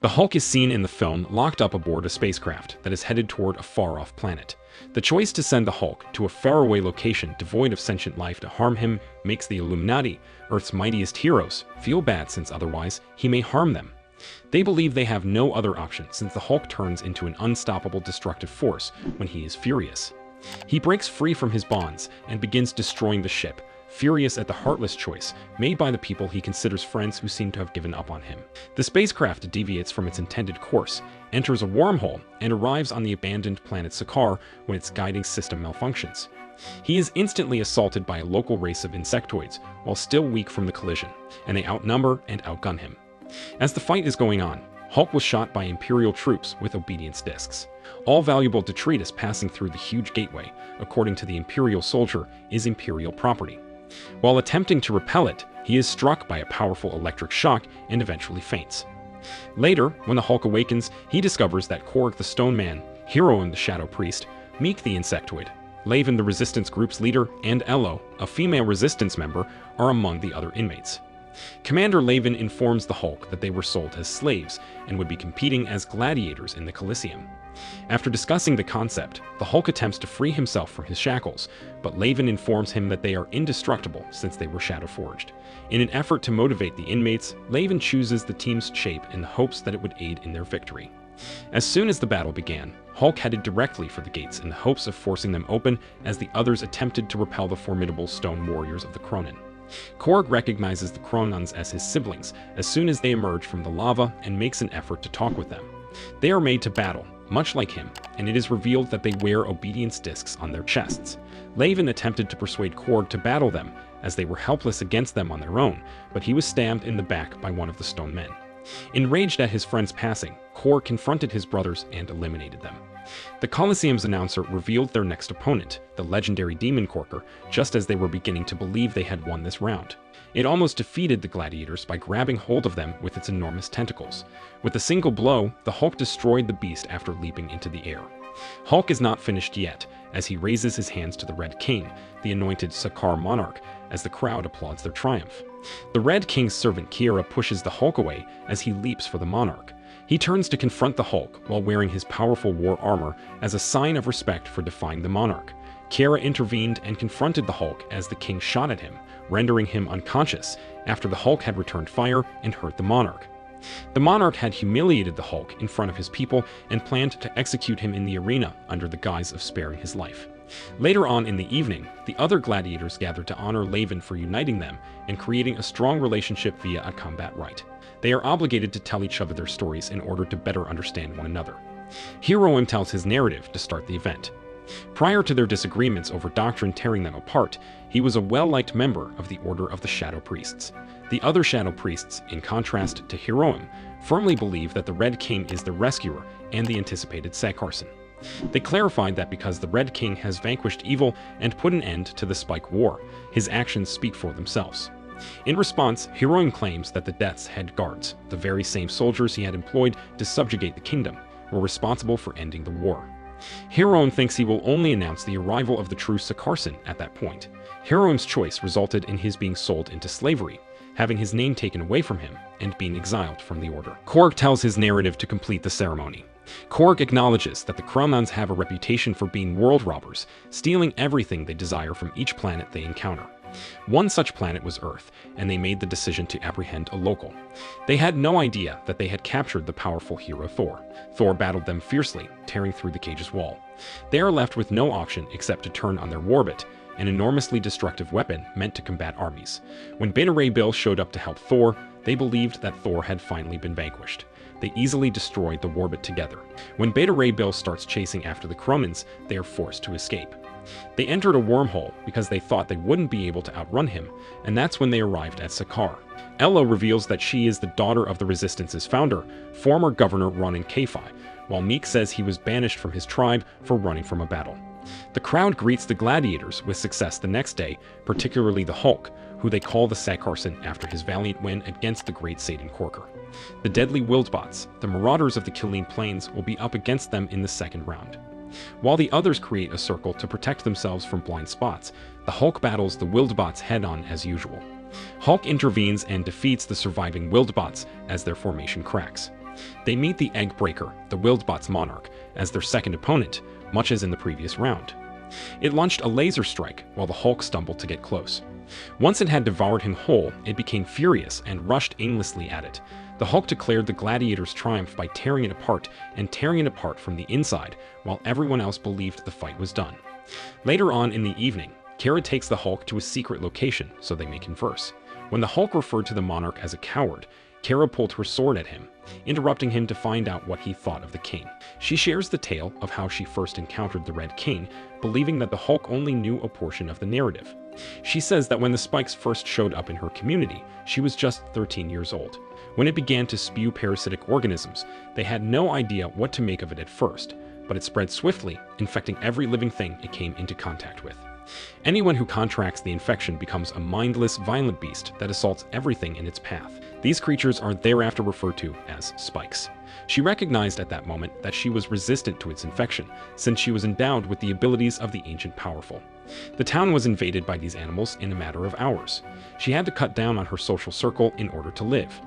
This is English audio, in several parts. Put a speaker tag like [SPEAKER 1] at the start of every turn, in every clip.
[SPEAKER 1] The Hulk is seen in the film locked up aboard a spacecraft that is headed toward a far-off planet. The choice to send the Hulk to a faraway location devoid of sentient life to harm him makes the Illuminati, Earth's mightiest heroes, feel bad since otherwise he may harm them. They believe they have no other option since the Hulk turns into an unstoppable destructive force when he is furious. He breaks free from his bonds and begins destroying the ship, furious at the heartless choice made by the people he considers friends who seem to have given up on him. The spacecraft deviates from its intended course, enters a wormhole, and arrives on the abandoned planet Sakaar when its guiding system malfunctions. He is instantly assaulted by a local race of insectoids while still weak from the collision, and they outnumber and outgun him. As the fight is going on, Hulk was shot by Imperial troops with obedience discs. All valuable detritus passing through the huge gateway, according to the Imperial soldier, is Imperial property. While attempting to repel it, he is struck by a powerful electric shock and eventually faints. Later, when the Hulk awakens, he discovers that Korg the Stone Man, Heroine the Shadow Priest, Meek the Insectoid, Laven the Resistance Group's leader, and Ello, a female Resistance member, are among the other inmates. Commander Laven informs the Hulk that they were sold as slaves and would be competing as gladiators in the Coliseum. After discussing the concept, the Hulk attempts to free himself from his shackles, but Laven informs him that they are indestructible since they were shadow forged. In an effort to motivate the inmates, Laven chooses the team's shape in the hopes that it would aid in their victory. As soon as the battle began, Hulk headed directly for the gates in the hopes of forcing them open as the others attempted to repel the formidable stone warriors of the Kronan. Korg recognizes the Kronans as his siblings as soon as they emerge from the lava and makes an effort to talk with them. They are made to battle, much like him, and it is revealed that they wear obedience discs on their chests. Laven attempted to persuade Korg to battle them, as they were helpless against them on their own, but he was stabbed in the back by one of the stone men. Enraged at his friend's passing, Korg confronted his brothers and eliminated them. The Coliseum's announcer revealed their next opponent, the legendary Demon Corker, just as they were beginning to believe they had won this round. It almost defeated the gladiators by grabbing hold of them with its enormous tentacles. With a single blow, the Hulk destroyed the beast after leaping into the air. Hulk is not finished yet, as he raises his hands to the Red King, the anointed Sakaar monarch, as the crowd applauds their triumph. The Red King's servant Kiera pushes the Hulk away as he leaps for the monarch. He turns to confront the Hulk while wearing his powerful war armor as a sign of respect for defying the monarch. Kiera intervened and confronted the Hulk as the king shot at him, rendering him unconscious after the Hulk had returned fire and hurt the monarch. The monarch had humiliated the Hulk in front of his people and planned to execute him in the arena under the guise of sparing his life. Later on in the evening, the other gladiators gathered to honor Laven for uniting them and creating a strong relationship via a combat rite. They are obligated to tell each other their stories in order to better understand one another. Heroine tells his narrative to start the event. Prior to their disagreements over doctrine tearing them apart, he was a well-liked member of the Order of the Shadow Priests. The other Shadow Priests, in contrast to Heroine, firmly believe that the Red King is the rescuer and the anticipated Sakaarson. They clarified that because the Red King has vanquished evil and put an end to the Spike War, his actions speak for themselves. In response, Heroine claims that the Death's Head Guards, the very same soldiers he had employed to subjugate the kingdom, were responsible for ending the war. Heroine thinks he will only announce the arrival of the true Sakaarson at that point. Heroine's choice resulted in his being sold into slavery, having his name taken away from him, and being exiled from the Order. Korg tells his narrative to complete the ceremony. Korg acknowledges that the Kronans have a reputation for being world robbers, stealing everything they desire from each planet they encounter. One such planet was Earth, and they made the decision to apprehend a local. They had no idea that they had captured the powerful hero Thor. Thor battled them fiercely, tearing through the cage's wall. They are left with no option except to turn on their warbit, an enormously destructive weapon meant to combat armies. When Beta Ray Bill showed up to help Thor, they believed that Thor had finally been vanquished. They easily destroyed the warbit together. When Beta Ray Bill starts chasing after the Kronans, they are forced to escape. They entered a wormhole because they thought they wouldn't be able to outrun him, and that's when they arrived at Sakaar. Ello reveals that she is the daughter of the Resistance's founder, former Governor Ronan Kafai, while Meek says he was banished from his tribe for running from a battle. The crowd greets the gladiators with success the next day, particularly the Hulk, who they call the Sakaarson after his valiant win against the great Satan Corker. The deadly Wildbots, the marauders of the Killeen Plains, will be up against them in the second round. While the others create a circle to protect themselves from blind spots, the Hulk battles the Wildbots head-on as usual. Hulk intervenes and defeats the surviving Wildbots as their formation cracks. They meet the Egg Breaker, the Wildbot's monarch, as their second opponent, much as in the previous round. It launched a laser strike while the Hulk stumbled to get close. Once it had devoured him whole, it became furious and rushed aimlessly at it. The Hulk declared the gladiator's triumph by tearing it apart and tearing it apart from the inside, while everyone else believed the fight was done. Later on in the evening, Kara takes the Hulk to a secret location so they may converse. When the Hulk referred to the monarch as a coward, Kara pulled her sword at him, interrupting him to find out what he thought of the king. She shares the tale of how she first encountered the Red King, believing that the Hulk only knew a portion of the narrative. She says that when the spikes first showed up in her community, she was just 13 years old. When it began to spew parasitic organisms, they had no idea what to make of it at first, but it spread swiftly, infecting every living thing it came into contact with. Anyone who contracts the infection becomes a mindless, violent beast that assaults everything in its path. These creatures are thereafter referred to as spikes. She recognized at that moment that she was resistant to its infection, since she was endowed with the abilities of the ancient powerful. The town was invaded by these animals in a matter of hours. She had to cut down on her social circle in order to live.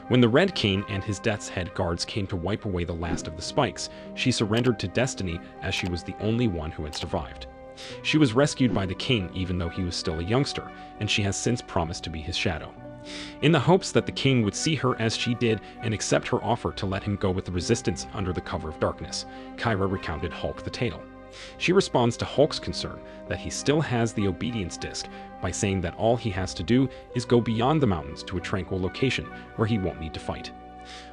[SPEAKER 1] When the Red King and his Death's Head guards came to wipe away the last of the spikes, she surrendered to destiny as she was the only one who had survived. She was rescued by the king even though he was still a youngster, and she has since promised to be his shadow. In the hopes that the king would see her as she did and accept her offer to let him go with the resistance under the cover of darkness, Kyra recounted Hulk the tale. She responds to Hulk's concern that he still has the obedience disc by saying that all he has to do is go beyond the mountains to a tranquil location where he won't need to fight.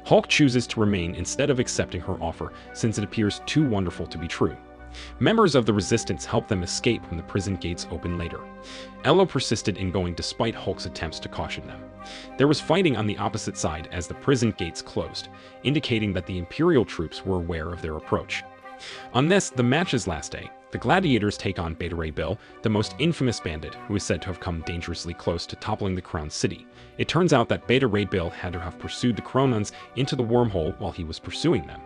[SPEAKER 1] Hulk chooses to remain instead of accepting her offer since it appears too wonderful to be true. Members of the resistance help them escape when the prison gates open later. Ello persisted in going despite Hulk's attempts to caution them. There was fighting on the opposite side as the prison gates closed, indicating that the Imperial troops were aware of their approach. On this, the match's last day, the gladiators take on Beta Ray Bill, the most infamous bandit who is said to have come dangerously close to toppling the Crown City. It turns out that Beta Ray Bill had to have pursued the Kronans into the wormhole while he was pursuing them.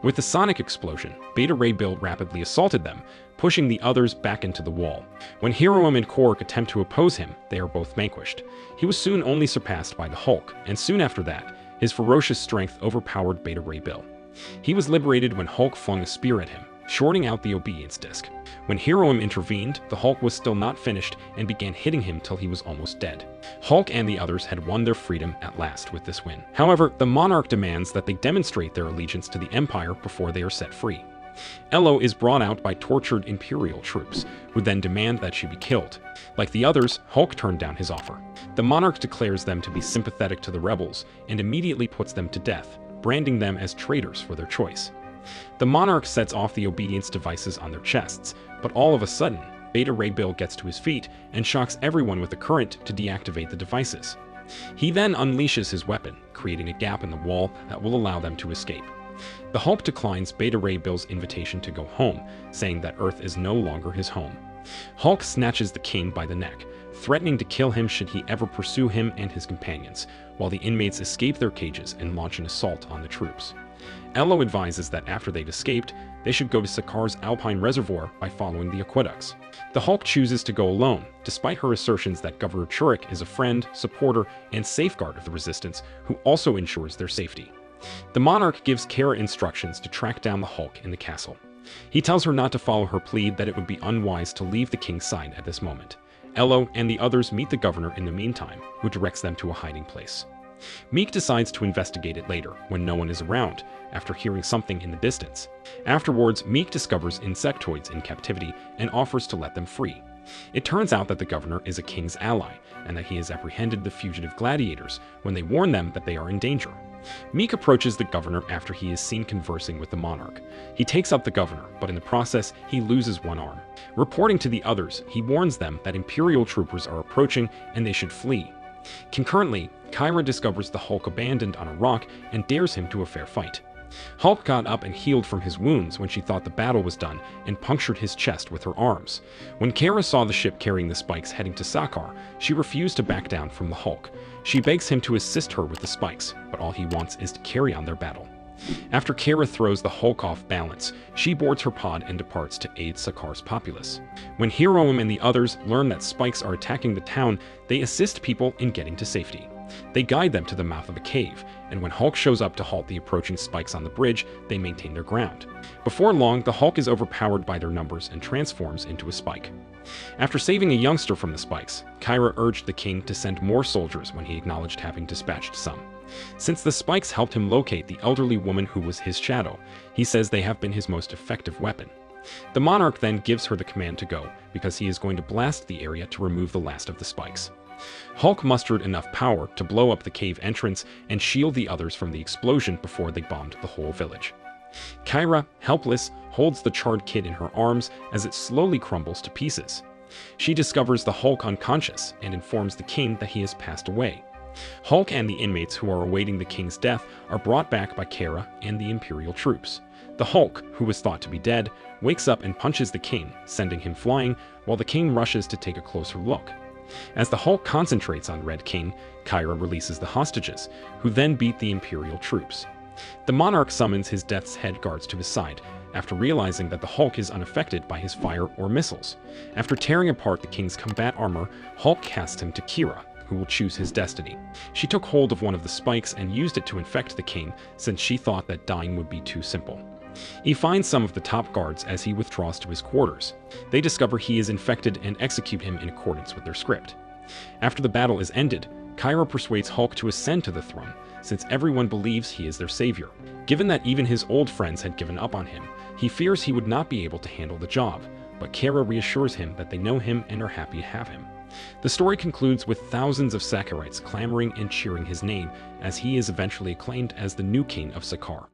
[SPEAKER 1] With the sonic explosion, Beta Ray Bill rapidly assaulted them, pushing the others back into the wall. When Hiram and Korg attempt to oppose him, they are both vanquished. He was soon only surpassed by the Hulk, and soon after that, his ferocious strength overpowered Beta Ray Bill. He was liberated when Hulk flung a spear at him, shorting out the obedience disc. When Hiram intervened, the Hulk was still not finished and began hitting him till he was almost dead. Hulk and the others had won their freedom at last with this win. However, the monarch demands that they demonstrate their allegiance to the Empire before they are set free. Ello is brought out by tortured Imperial troops, who then demand that she be killed. Like the others, Hulk turned down his offer. The monarch declares them to be sympathetic to the rebels and immediately puts them to death, branding them as traitors for their choice. The monarch sets off the obedience devices on their chests, but all of a sudden, Beta Ray Bill gets to his feet and shocks everyone with a current to deactivate the devices. He then unleashes his weapon, creating a gap in the wall that will allow them to escape. The Hulk declines Beta Ray Bill's invitation to go home, saying that Earth is no longer his home. Hulk snatches the king by the neck, threatening to kill him should he ever pursue him and his companions, while the inmates escape their cages and launch an assault on the troops. Ello advises that after they've escaped, they should go to Sakaar's Alpine Reservoir by following the aqueducts. The Hulk chooses to go alone, despite her assertions that Governor Churik is a friend, supporter, and safeguard of the Resistance, who also ensures their safety. The monarch gives Kara instructions to track down the Hulk in the castle. He tells her not to follow her plea that it would be unwise to leave the king's side at this moment. Ello and the others meet the governor in the meantime, who directs them to a hiding place. Meek decides to investigate it later, when no one is around, after hearing something in the distance. Afterwards, Meek discovers insectoids in captivity and offers to let them free. It turns out that the governor is a king's ally, and that he has apprehended the fugitive gladiators when they warn them that they are in danger. Meek approaches the governor after he is seen conversing with the monarch. He takes up the governor, but in the process, he loses one arm. Reporting to the others, he warns them that Imperial troopers are approaching and they should flee. Concurrently, Kyra discovers the Hulk abandoned on a rock and dares him to a fair fight. Hulk got up and healed from his wounds when she thought the battle was done and punctured his chest with her arms. When Kara saw the ship carrying the spikes heading to Sakaar, she refused to back down from the Hulk. She begs him to assist her with the spikes, but all he wants is to carry on their battle. After Kara throws the Hulk off balance, she boards her pod and departs to aid Sakaar's populace. When Hiroim and the others learn that spikes are attacking the town, they assist people in getting to safety. They guide them to the mouth of a cave, and when Hulk shows up to halt the approaching spikes on the bridge, they maintain their ground. Before long, the Hulk is overpowered by their numbers and transforms into a spike. After saving a youngster from the spikes, Kyra urged the king to send more soldiers when he acknowledged having dispatched some. Since the spikes helped him locate the elderly woman who was his shadow, he says they have been his most effective weapon. The monarch then gives her the command to go, because he is going to blast the area to remove the last of the spikes. Hulk mustered enough power to blow up the cave entrance and shield the others from the explosion before they bombed the whole village. Kyra, helpless, holds the charred kid in her arms as it slowly crumbles to pieces. She discovers the Hulk unconscious and informs the king that he has passed away. Hulk and the inmates who are awaiting the king's death are brought back by Kyra and the Imperial troops. The Hulk, who was thought to be dead, wakes up and punches the king, sending him flying, while the king rushes to take a closer look. As the Hulk concentrates on Red King, Kyra releases the hostages, who then beat the Imperial troops. The monarch summons his Death's Head guards to his side, after realizing that the Hulk is unaffected by his fire or missiles. After tearing apart the king's combat armor, Hulk casts him to Kyra, who will choose his destiny. She took hold of one of the spikes and used it to infect the king, since she thought that dying would be too simple. He finds some of the top guards as he withdraws to his quarters. They discover he is infected and execute him in accordance with their script. After the battle is ended, Kyra persuades Hulk to ascend to the throne, since everyone believes he is their savior. Given that even his old friends had given up on him, he fears he would not be able to handle the job, but Kyra reassures him that they know him and are happy to have him. The story concludes with thousands of Sakaarites clamoring and cheering his name as he is eventually acclaimed as the new king of Sakaar.